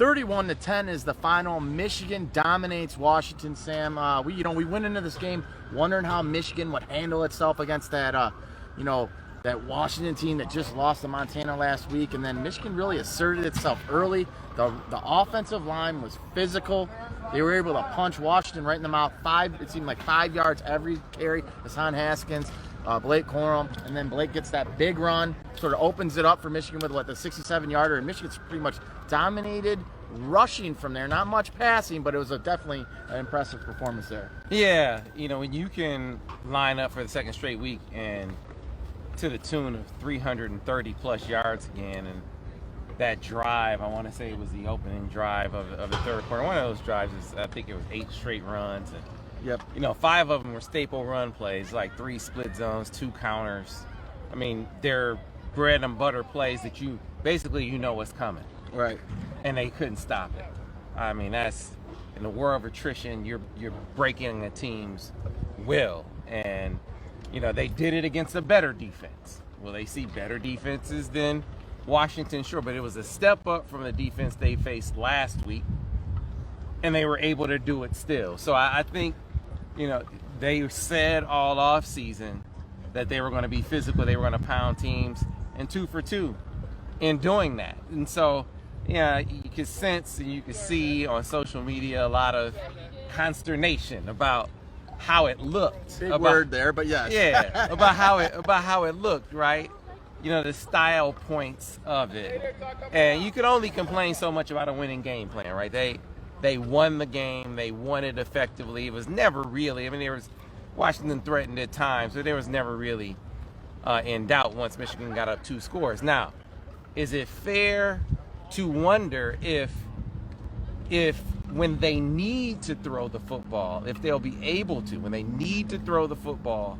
31-10 is the final. Michigan dominates Washington, Sam. We went into this game wondering how Michigan would handle itself against that, that Washington team that just lost to Montana last week. And then Michigan really asserted itself early. The offensive line was physical. They were able to punch Washington right in the mouth. It seemed like 5 yards every carry. Hassan Haskins, Blake Corum, and then Blake gets that big run, sort of opens it up for Michigan with the 67-yarder, and Michigan's pretty much dominated rushing from there. Not much passing, but it was definitely an impressive performance there. Yeah, when you can line up for the second straight week and to the tune of 330 plus yards again, and that drive, I want to say it was the opening drive of the third quarter. One of those drives is, I think it was 8 straight runs, and yep. 5 of them were staple run plays, like 3 split zones, 2 counters. I mean, they're bread and butter plays that you know what's coming. Right. And they couldn't stop it. I mean, that's, in the world of attrition, you're breaking a team's will. And, they did it against a better defense. Will they see better defenses than Washington? Sure, but it was a step up from the defense they faced last week, and they were able to do it still. So I think, they said all off season that they were going to be physical, they were going to pound teams, and 2 for 2 in doing that. And so, you could sense and you could see on social media a lot of consternation about how it looked. Big word there, but yes. Yeah, about how it looked, right? The style points of it. And you could only complain so much about a winning game plan, right? They won the game. They won it effectively. It was never really, Washington threatened at times, but there was never really in doubt once Michigan got up 2 scores. Now, is it fair to wonder if when they need to throw the football, if they'll be able to, when they need to throw the football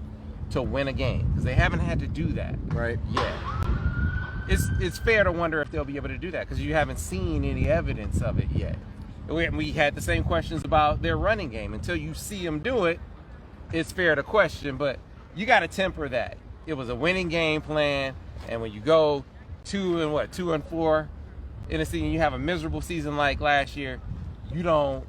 to win a game, because they haven't had to do that right yet. It's fair to wonder if they'll be able to do that, because you haven't seen any evidence of it yet. We had the same questions about their running game. Until you see them do it, it's fair to question, but you got to temper that. It was a winning game plan, and when you go 2 and 4 in a season, you have a miserable season like last year, you don't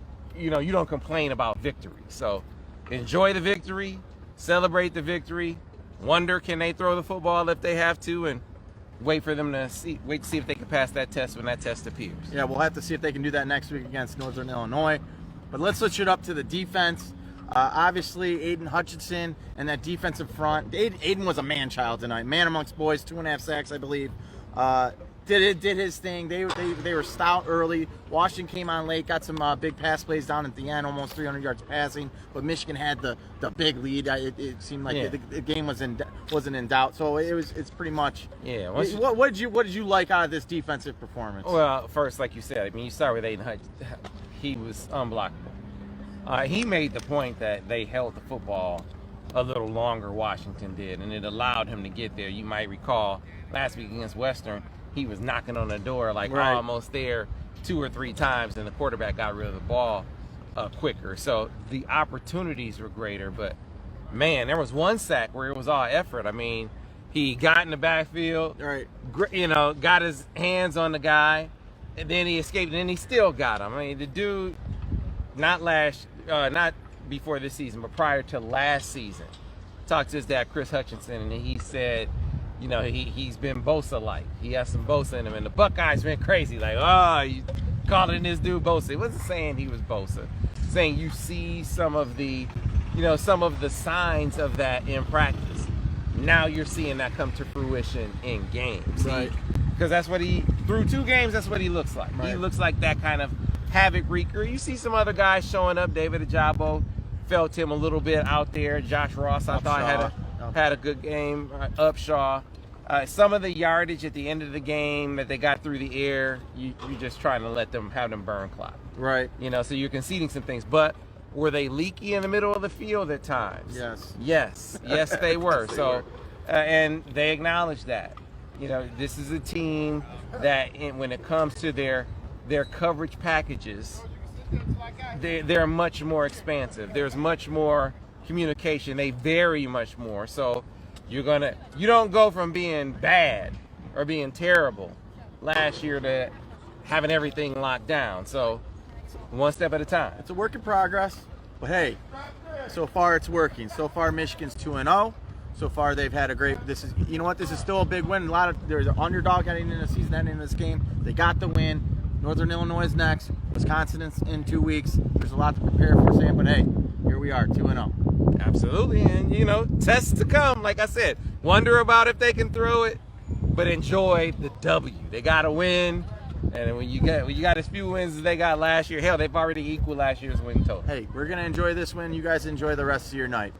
complain about victory. So enjoy the victory, celebrate the victory, wonder can they throw the football if they have to, and wait to see if they can pass that test when that test appears. Yeah, we'll have to see if they can do that next week against Northern Illinois. But let's switch it up to the defense. Obviously, Aiden Hutchinson and that defensive front. Aiden was a man-child tonight. Man amongst boys, 2.5 sacks, I believe. Did his thing. They were stout early. Washington came on late, got some big pass plays down at the end, almost 300 yards passing. But Michigan had the big lead. It seemed like the game wasn't in doubt. So it's pretty much. Yeah. What did you like out of this defensive performance? Well, first, like you said, you start with Aiden Hutchinson. He was unblockable. He made the point that they held the football a little longer, Washington did, and it allowed him to get there. You might recall last week against Western, he was knocking on the door almost there 2 or 3 times, and the quarterback got rid of the ball quicker. So the opportunities were greater, but man, there was one sack where it was all effort. He got in the backfield, right? Got his hands on the guy, and then he escaped, and then he still got him. The dude, not before this season, but prior to last season, talked to his dad, Chris Hutchinson, and he said, he's been Bosa-like. He has some Bosa in him, and the Buckeyes been crazy, you calling this dude Bosa. He wasn't saying he was Bosa, saying you see some of the signs of that in practice. Now you're seeing that come to fruition in games, right? Because that's what through 2 games, that's what he looks like. Right. He looks like that kind of havoc wreaker. You see some other guys showing up. David Ajabo felt him a little bit out there. Josh Ross, I thought, had a good game. Upshaw. Some of the yardage at the end of the game that they got through the air, you're just trying to have them burn clock. Right. So you're conceding some things. But were they leaky in the middle of the field at times? Yes. Yes, they were. And they acknowledged that. This is a team that when it comes to their coverage packages, they're much more expansive. There's much more communication. They vary much more. So you don't go from being bad or being terrible last year to having everything locked down. So one step at a time. It's a work in progress, but hey, so far it's working. So far Michigan's 2-0. So far they've had a great. This is, you know what? This is still a big win. There's an underdog heading into the season, ending this game. They got the win. Northern Illinois is next. Wisconsin is in 2 weeks. There's a lot to prepare for, Sam. But hey, here we are, 2-0. Absolutely, and you know, tests to come. Like I said, wonder about if they can throw it, but enjoy the W. They got to win, and when you got as few wins as they got last year, hell, they've already equaled last year's win total. Hey, we're gonna enjoy this win. You guys enjoy the rest of your night.